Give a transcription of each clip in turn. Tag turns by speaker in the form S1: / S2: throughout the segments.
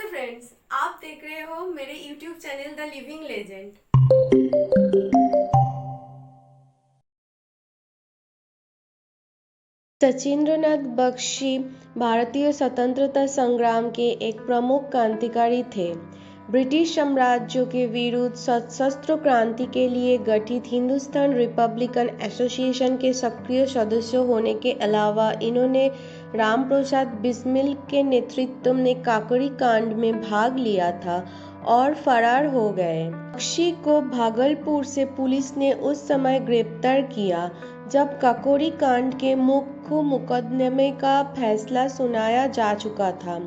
S1: नमस्ते फ्रेंड्स, आप देख रहे हो मेरे YouTube channel the living legend.
S2: Sachindranath Bakshi भारतीय स्वतंत्रता संग्राम के एक प्रमुख क्रांतिकारी थे। ब्रिटिश साम्राज्य के विरुद्ध सशस्त्र क्रांति के लिए गठित हिंदुस्तान रिपब्लिकन एसोसिएशन के सक्रिय सदस्य होने के अलावा इन्होंने रामप्रसाद बिस्मिल के नेतृत्व में काकोरी कांड में भाग लिया था और फरार हो गए। बख्शी को भागलपुर से पुलिस ने उस समय गिरफ्तार किया जब काकोरी कांड के मुख्य मुकदमे का फैसला सुनाया जा चुका था।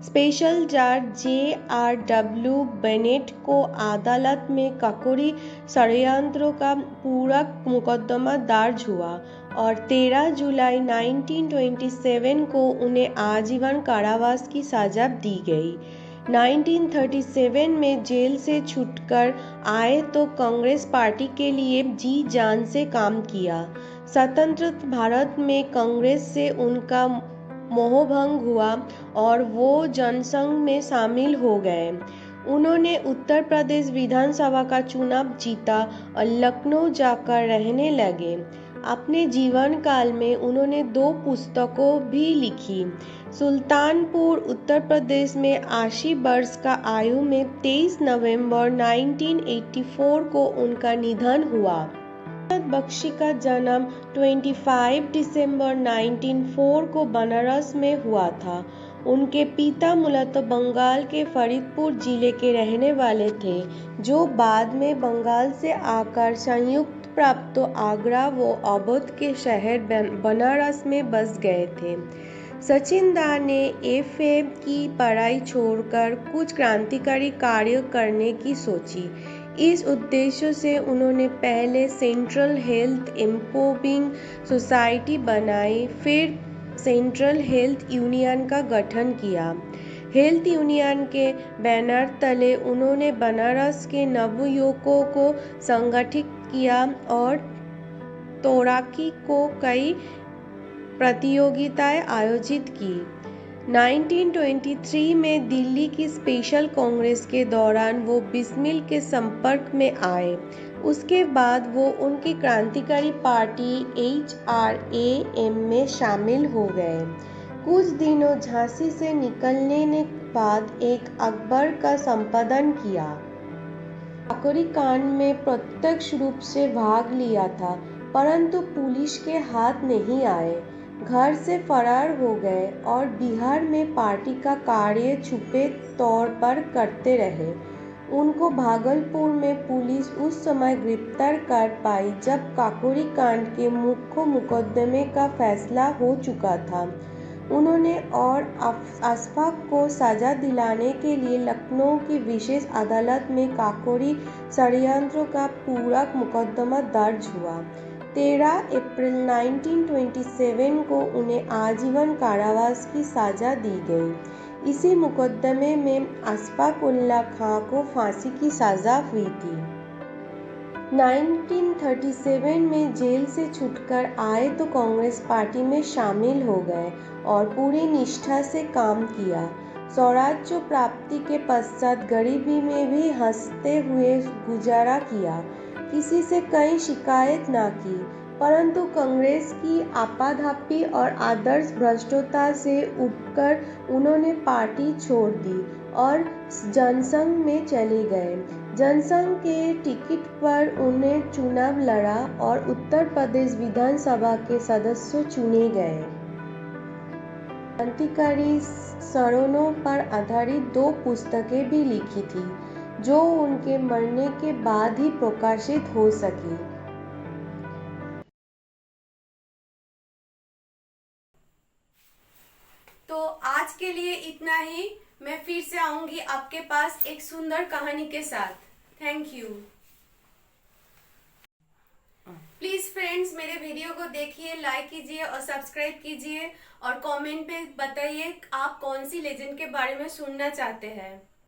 S2: स्पेशल जज JRW बेनेट को अदालत में काकोरी षड्यंत्र का पूरा मुकदमा दर्ज हुआ और 13 जुलाई 1927 को उन्हें आजीवन कारावास की सजा दी गई। 1937 में जेल से छूटकर आए तो कांग्रेस पार्टी के लिए जी जान से काम किया। स्वतंत्र भारत में कांग्रेस से उनका मोहभंग हुआ और वो जनसंघ में शामिल हो गए। उन्होंने उत्तर प्रदेश विधानसभा का चुनाव जीता और लखनऊ जाकर रहने लगे। अपने जीवन काल में उन्होंने 2 पुस्तकों भी लिखी। सुल्तानपुर उत्तर प्रदेश में 80 वर्ष का आयु में 23 नवंबर 1984 को उनका निधन हुआ। बख्शी का जन्म 25 दिसंबर 1904 को बनारस में हुआ था। उनके पिता मूलतः बंगाल के फरीदपुर जिले के रहने वाले थे, जो बाद में बंगाल से आकर संयुक्त प्राप्त आगरा व अवध के शहर बनारस में बस गए थे। सचिन दा ने FA की पढ़ाई छोड़कर कुछ क्रांतिकारी कार्य करने की सोची। इस उद्देश्य से उन्होंने पहले सेंट्रल हेल्थ इम्प्रूविंग सोसाइटी बनाई, फिर सेंट्रल हेल्थ यूनियन का गठन किया। हेल्थ यूनियन के बैनर तले उन्होंने बनारस के नवयुवकों को संगठित किया और तैराकी को कई प्रतियोगिताएं आयोजित की। 1923 में दिल्ली की स्पेशल कांग्रेस के दौरान वो बिस्मिल के संपर्क में आए। उसके बाद वो उनकी क्रांतिकारी पार्टी HRAM में शामिल हो गए। कुछ दिनों झांसी से निकलने के बाद एक अखबार का संपादन किया। काकोरी कांड में प्रत्यक्ष रूप से भाग लिया था, परंतु पुलिस के हाथ नहीं आए। घर से फरार हो गए और बिहार में पार्टी का कार्य छुपे तौर पर करते रहे। उनको भागलपुर में पुलिस उस समय गिरफ्तार कर पाई जब काकोरी कांड के मुख्य मुकदमे का फैसला हो चुका था। उन्होंने और अशफाक को सजा दिलाने के लिए लखनऊ की विशेष अदालत में काकोरी षड्यंत्र का पूरा मुकदमा दर्ज हुआ। 13 अप्रैल 1927 को उन्हें आजीवन कारावास की सजा दी गई। इसी मुकदमे में अशफाक उल्लाह खां को फांसी की सजा हुई थी। 1937 में जेल से छूटकर आए तो कांग्रेस पार्टी में शामिल हो गए और पूरी निष्ठा से काम किया। स्वराज्य प्राप्ति के पश्चात गरीबी में भी हंसते हुए गुजारा किया, किसी से कहीं शिकायत न की, परंतु कांग्रेस की आपाधापी और आदर्श भ्रष्टता से उबकर उन्होंने पार्टी छोड़ दी और जनसंघ में चले गए। जनसंघ के टिकट पर उन्हें चुनाव लड़ा और उत्तर प्रदेश विधानसभा के सदस्य चुने गए। क्रांतिकारी सरोनों पर आधारित 2 पुस्तकें भी लिखी थी, जो उनके मरने के बाद ही प्रकाशित हो सकी।
S1: तो आज के लिए इतना ही। मैं फिर से आऊंगी आपके पास एक सुंदर कहानी के साथ। Thank you. प्लीज फ्रेंड्स, मेरे वीडियो को देखिए, लाइक कीजिए और सब्सक्राइब कीजिए और कमेंट पे बताइए आप कौन सी लेजेंड के बारे में सुनना चाहते हैं।